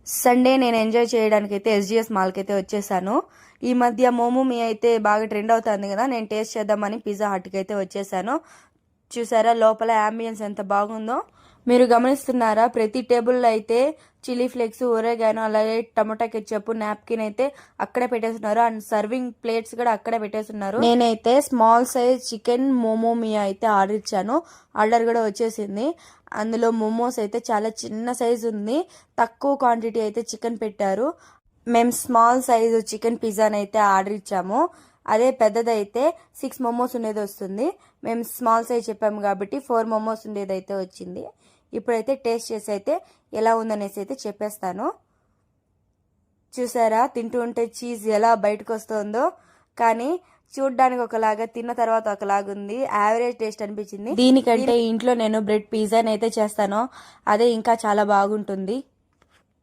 Sunday నేను enjoy చేయడానికి అయితే ఎస్జిఎస్ మాల్కి అయితే వచ్చేసాను. ఈ మధ్య మోమో మీ అయితే బాగా ట్రెండ్ అవుతుంది కదా, నేను టేస్ట్ చేద్దామని పిజ్జా హట్కి అయితే వచ్చేసాను. చూసారా లోపల అంబియన్స్ ఎంత బాగుందో మీరు గమనిస్తున్నారా? ప్రతి టేబుల్లో అయితే చిల్లీ ఫ్లేక్స్, ఒరేగానో, అలాగే టమాటా కెచప్, నాప్కిన్ అయితే అక్కడే పెట్టేస్తున్నారు. అండ్ సర్వింగ్ ప్లేట్స్ కూడా అక్కడే పెట్టేస్తున్నారు. నేనైతే స్మాల్ సైజ్ చికెన్ మోమోమియా అయితే ఆర్డర్ ఇచ్చాను. ఆర్డర్ కూడా వచ్చేసింది. అందులో మోమోస్ అయితే చాలా చిన్న సైజ్ ఉంది, తక్కువ క్వాంటిటీ అయితే చికెన్ పెట్టారు. మేము స్మాల్ సైజు చికెన్ పిజ్జాని అయితే ఆర్డర్ ఇచ్చాము. అదే పెద్దదైతే 6 మోమోస్ ఉండేది వస్తుంది. మేము స్మాల్ సైజ్ చెప్పాము కాబట్టి 4 మోమోస్ ఉండేది అయితే వచ్చింది. ఇప్పుడైతే టేస్ట్ చేసి అయితే ఎలా ఉందనేసి అయితే చెప్పేస్తాను. చూసారా తింటూ ఉంటే చీజ్ ఎలా బయటకు వస్తుందో, కానీ చూడ్డానికి ఒకలాగా, తిన్న తర్వాత ఒకలాగుంది. యావరేజ్ టేస్ట్ అనిపించింది. దీనికంటే ఇంట్లో నేను బ్రెడ్ పిజ్జాని అయితే చేస్తాను, అదే ఇంకా చాలా బాగుంటుంది.